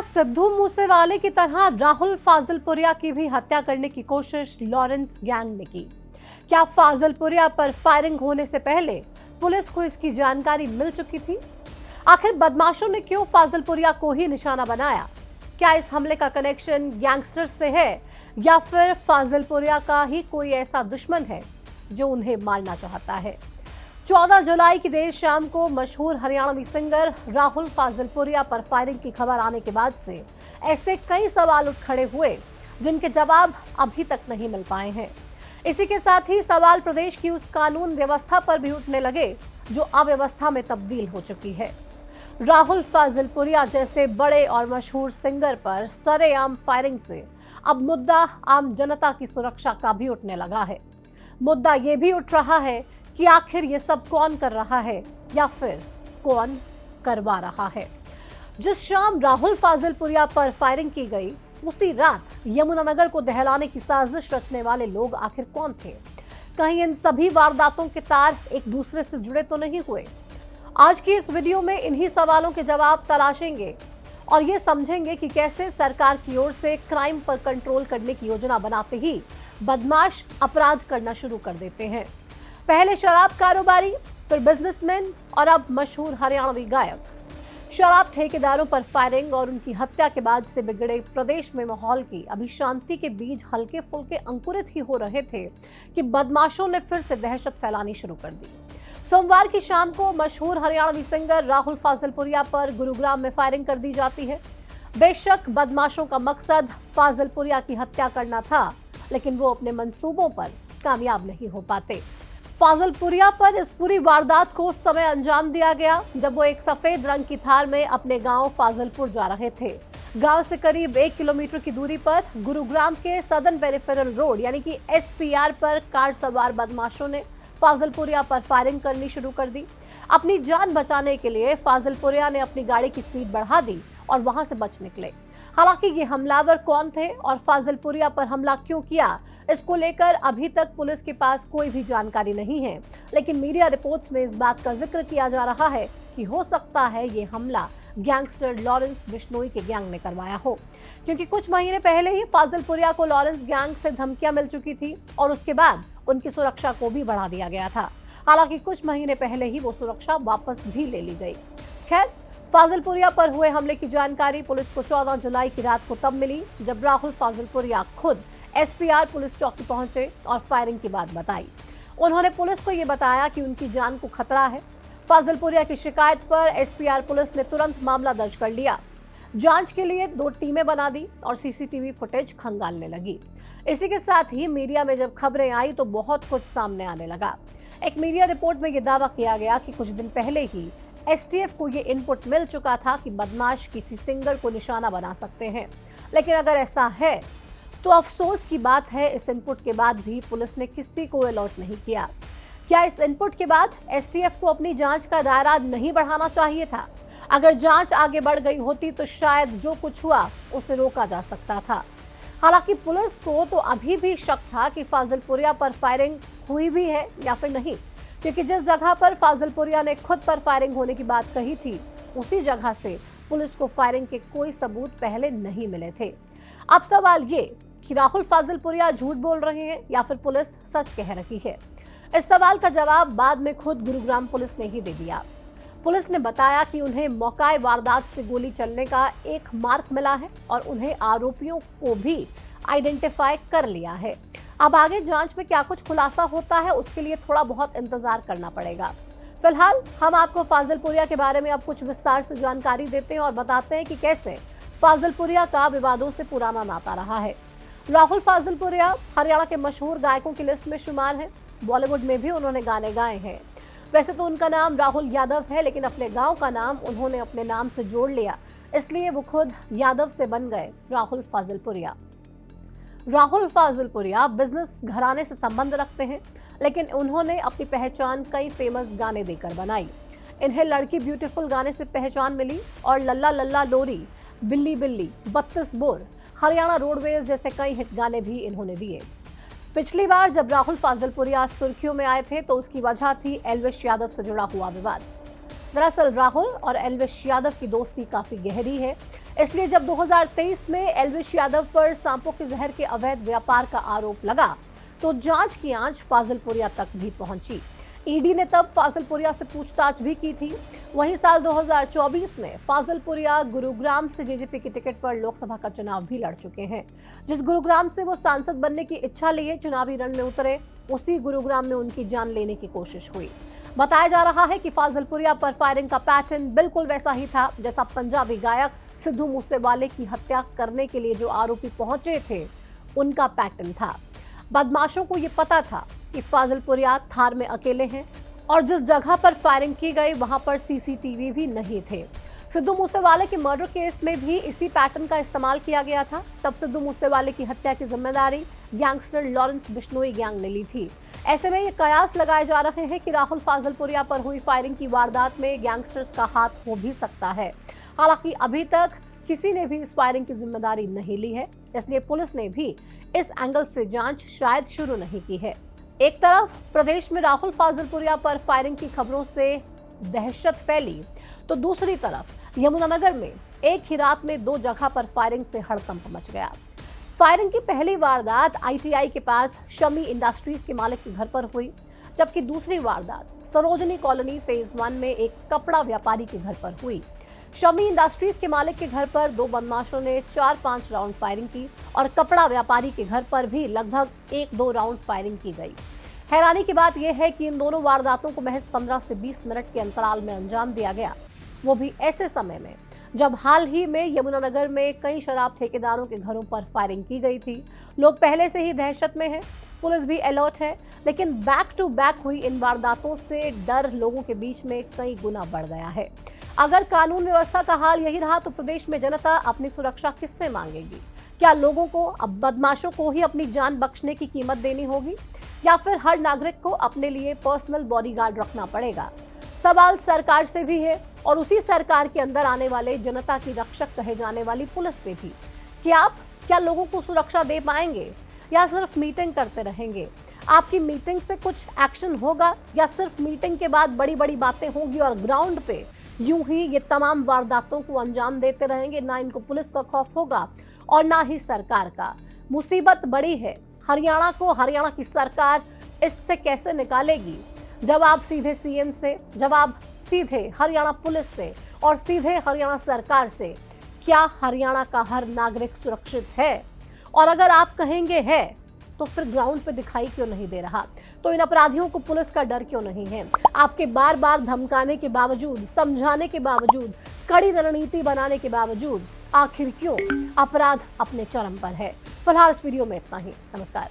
क्या सिद्धू मूसेवाले की तरह राहुल फाजिलपुरिया की भी हत्या करने की कोशिश लॉरेंस गैंग ने की? क्या फाजिलपुरिया पर फायरिंग होने से पहले पुलिस को इसकी जानकारी मिल चुकी थी? आखिर बदमाशों ने क्यों फाजिलपुरिया को ही निशाना बनाया? क्या इस हमले का कनेक्शन गैंगस्टर्स से है या फिर फाजिलपुरिया का ही कोई ऐसा दुश्मन है जो उन्हें मारना चाहता है? 14 जुलाई की देर शाम को मशहूर हरियाणवी सिंगर राहुल फाजिलपुरिया पर फायरिंग की खबर आने के बाद से ऐसे कई सवाल उठ खड़े हुए जिनके जवाब अभी तक नहीं मिल पाए हैं। इसी के साथ ही सवाल प्रदेश की उस कानून व्यवस्था पर भी उठने लगे जो अव्यवस्था में तब्दील हो चुकी है। राहुल फाजिलपुरिया जैसे बड़े और मशहूर सिंगर पर सरेआम फायरिंग से अब मुद्दा आम जनता की सुरक्षा का भी उठने लगा है। मुद्दा ये भी उठ रहा है कि आखिर ये सब कौन कर रहा है या फिर कौन करवा रहा है। जिस शाम राहुल फाजिलपुरिया पर फायरिंग की गई उसी रात यमुनानगर को दहलाने की साजिश रचने वाले लोग आखिर कौन थे? कहीं इन सभी वारदातों के तार एक दूसरे से जुड़े तो नहीं हुए? आज की इस वीडियो में इन्हीं सवालों के जवाब तलाशेंगे और ये समझेंगे कि कैसे सरकार की ओर से क्राइम पर कंट्रोल करने की योजना बनाते ही बदमाश अपराध करना शुरू कर देते हैं। पहले शराब कारोबारी, फिर बिजनेसमैन और अब मशहूर हरियाणवी गायक। शराब ठेकेदारों पर फायरिंग और उनकी हत्या के बाद से बिगड़े प्रदेश में माहौल की अभी शांति के बीज हल्के फुल्के अंकुरित ही हो रहे थे कि बदमाशों ने फिर से दहशत फैलानी शुरू कर दी। सोमवार की शाम को मशहूर हरियाणवी सिंगर राहुल फाजिलपुरिया पर गुरुग्राम में फायरिंग कर दी जाती है। बेशक बदमाशों का मकसद फाजिलपुरिया की हत्या करना था, लेकिन वो अपने मंसूबों पर कामयाब नहीं हो पाते। फाजिलपुरिया पर इस पूरी वारदात को उस समय अंजाम दिया गया जब वो एक सफेद रंग की थार में अपने गांव फाजिलपुर जा रहे थे। गांव से करीब 1 किलोमीटर की दूरी पर गुरुग्राम के सदर्न पेरिफेरल रोड यानी कि एसपीआर पर कार सवार बदमाशों ने फाजिलपुरिया पर फायरिंग करनी शुरू कर दी। अपनी जान बचाने के लिए फाजिलपुरिया ने अपनी गाड़ी की स्पीड बढ़ा दी और वहां से बच निकले। हालांकि ये हमलावर कौन थे और फाजिलपुरिया पर हमला क्यों किया, इसको लेकर अभी तक पुलिस के पास कोई भी जानकारी नहीं है, लेकिन मीडिया रिपोर्ट्स में इस बात का जिक्र किया जा रहा है कि हो सकता है ये हमला गैंगस्टर लॉरेंस बिश्नोई के गैंग ने करवाया हो, क्योंकि कुछ महीने पहले ही फाजिलपुरिया को लॉरेंस गैंग से धमकियां मिल चुकी थी और उसके बाद उनकी सुरक्षा को भी बढ़ा दिया गया था। हालांकि कुछ महीने पहले ही वो सुरक्षा वापस भी ले ली गई। खैर, फाजिलपुरिया पर हुए हमले की जानकारी पुलिस को 14 जुलाई की रात को तब मिली जब राहुल फाजिलपुरिया खुद एसपीआर पुलिस चौकी पहुंचे और फायरिंग की बात बताई। उन्होंने पुलिस को ये बताया कि उनकी जान को खतरा है। फाजिलपुरिया की शिकायत पर एसपीआर पुलिस ने तुरंत मामला दर्ज कर लिया। जांच के लिए 2 टीमें बना दी और सीसीटीवी फुटेज खंगालने लगी। इसी के साथ ही मीडिया में जब खबरें आई तो बहुत कुछ सामने आने लगा। एक मीडिया रिपोर्ट में यह दावा किया गया कि कुछ दिन पहले ही एसटीएफ को ये इनपुट मिल चुका था कि बदमाश किसी सिंगर को निशाना बना सकते हैं। लेकिन अगर ऐसा है तो अफसोस की बात है, इस इनपुट के बाद भी पुलिस ने किसी को अलर्ट नहीं किया। क्या इस इनपुट के बाद एसटीएफ को अपनी जांच का दायरा नहीं बढ़ाना चाहिए था? अगर जांच आगे बढ़ गई होती तो शायद जो कुछ हुआ उसे रोका जा सकता था। हालांकि पुलिस को तो अभी भी शक था कि फाजिलपुरिया पर फायरिंग हुई भी है या फिर नहीं, क्योंकि जिस जगह पर फाजिलपुरिया ने खुद पर फायरिंग होने की बात कही थी उसी जगह से पुलिस को फायरिंग के कोई सबूत पहले नहीं मिले थे। अब सवाल ये कि राहुल फाजिलपुरिया झूठ बोल रहे हैं या फिर पुलिस सच कह रही है? इस सवाल का जवाब बाद में खुद गुरुग्राम पुलिस ने ही दे दिया। पुलिस ने बताया कि उन्हें मौकाए वारदात से गोली चलने का एक मार्क मिला है और उन्हें आरोपियों को भी आइडेंटिफाई कर लिया है। अब आगे जांच में क्या कुछ खुलासा होता है उसके लिए थोड़ा बहुत इंतजार करना पड़ेगा। फिलहाल हम आपको फाजिलपुरिया के बारे में अब कुछ विस्तार से जानकारी देते हैं और बताते हैं कि कैसे फाजिलपुरिया का विवादों से पुराना नाता रहा है। राहुल फाजिलपुरिया हरियाणा के मशहूर गायकों की लिस्ट में शुमार हैं। बॉलीवुड में भी उन्होंने गाने गाए हैं। वैसे तो उनका नाम राहुल यादव है, लेकिन अपने गांव का नाम उन्होंने अपने नाम से जोड़ लिया, इसलिए वो खुद यादव से बन गए राहुल फाजिलपुरिया। राहुल फाजिलपुरिया बिजनेस घराने से संबंध रखते हैं, लेकिन उन्होंने अपनी पहचान कई फेमस गाने देकर बनाई। इन्हें लड़की ब्यूटीफुल गाने से पहचान मिली और लल्ला लल्ला लोरी, बिल्ली बिल्ली, 32 बोर, हरियाणा रोडवेज जैसे कई हिट गाने भी इन्होंने दिए। पिछली बार जब राहुल फाजिलपुरिया सुर्खियों में आए थे तो उसकी वजह थी एल्विश यादव से जुड़ा हुआ विवाद। दरअसल राहुल और एल्विश यादव की दोस्ती काफी गहरी है। इसलिए जब 2023 में एल्विश यादव पर सांपों के जहर के अवैध व्यापार का आरोप लगा तो जांच की आंच फाजिलपुरिया तक भी पहुंची। ईडी ने तब फाजिलपुरिया से पूछताछ भी की थी। वहीं साल 2024 में फाजिलपुरिया गुरुग्राम से जेजेपी की टिकट पर लोकसभा का चुनाव भी लड़ चुके हैं। जिस गुरुग्राम से वो सांसद बनने की इच्छा लिए चुनावी रण में उतरे, उसी गुरुग्राम में उनकी जान लेने की कोशिश हुई। बताया जा रहा है कि फाजिलपुरिया पर फायरिंग का पैटर्न बिल्कुल वैसा ही था जैसा पंजाबी गायक सिद्धू मूसेवाले की हत्या करने के लिए जो आरोपी पहुंचे थे उनका पैटर्न था। बदमाशों को ये पता था कि फाजिलपुरिया थार में अकेले हैं और जिस जगह पर फायरिंग की गई वहां पर सीसीटीवी भी नहीं थे। सिद्धू मूसेवाले के मर्डर केस में भी इसी पैटर्न का इस्तेमाल किया गया था। तब सिद्धू मूसेवाले की हत्या की जिम्मेदारी गैंगस्टर लॉरेंस बिश्नोई गैंग ने ली थी। ऐसे में ये कयास लगाए जा रहे हैं कि राहुल फाजिलपुरिया पर हुई फायरिंग की वारदात में गैंगस्टर्स का हाथ हो भी सकता है। हालांकि अभी तक किसी ने भी इस फायरिंग की जिम्मेदारी नहीं ली है, इसलिए पुलिस ने भी इस एंगल से जांच शायद शुरू नहीं की है। एक तरफ प्रदेश में राहुल फाजिलपुरिया पर फायरिंग की खबरों से दहशत फैली, तो दूसरी तरफ यमुनानगर में एक ही रात में 2 जगह पर फायरिंग से हड़कंप मच गया। फायरिंग की पहली वारदात आईटीआई के पास शमी इंडस्ट्रीज के मालिक के घर पर हुई, जबकि दूसरी वारदात सरोजनी कॉलोनी फेज 1 में एक कपड़ा व्यापारी के घर पर हुई। शमी इंडस्ट्रीज के मालिक के घर पर 2 बदमाशों ने 4-5 राउंड फायरिंग की और कपड़ा व्यापारी के घर पर भी लगभग 1-2 राउंड फायरिंग की गई। हैरानी की बात यह है कि इन दोनों वारदातों को महज 15 से 20 मिनट के अंतराल में अंजाम दिया गया, वो भी ऐसे समय में जब हाल ही में यमुनानगर में कई शराब ठेकेदारों के घरों पर फायरिंग की गई थी। लोग पहले से ही दहशत में हैं, पुलिस भी अलर्ट है, लेकिन बैक टू बैक हुई इन वारदातों से डर लोगों के बीच में कई गुना बढ़ गया है। अगर कानून व्यवस्था का हाल यही रहा तो प्रदेश में जनता अपनी सुरक्षा किससे मांगेगी? क्या लोगों को अब बदमाशों को ही अपनी जान बख्शने की कीमत देनी होगी या फिर हर नागरिक को अपने लिए पर्सनल बॉडीगार्ड रखना पड़ेगा? सवाल सरकार से भी है और उसी सरकार के अंदर आने वाले जनता की रक्षक कहे जाने वाली पुलिस पे भी। क्या लोगों को सुरक्षा दे पाएंगे या सिर्फ मीटिंग करते रहेंगे? आपकी मीटिंग से कुछ एक्शन होगा या सिर्फ मीटिंग के बाद बड़ी बड़ी बातें होंगी और ग्राउंड पे यूं ही ये तमाम वारदातों को अंजाम देते रहेंगे? ना इनको पुलिस का खौफ होगा और ना ही सरकार का। मुसीबत बड़ी है। हरियाणा की सरकार इससे कैसे निकालेगी? जब आप सीधे सीएम से, जब आप सीधे हरियाणा पुलिस से और सीधे हरियाणा सरकार से, क्या हरियाणा का हर नागरिक सुरक्षित है? और अगर आप कहेंगे है तो फिर ग्राउंड पे दिखाई क्यों नहीं दे रहा? तो इन अपराधियों को पुलिस का डर क्यों नहीं है? आपके बार बार धमकाने के बावजूद, समझाने के बावजूद, कड़ी रणनीति बनाने के बावजूद आखिर क्यों अपराध अपने चरम पर है? फिलहाल इस वीडियो में इतना ही। नमस्कार।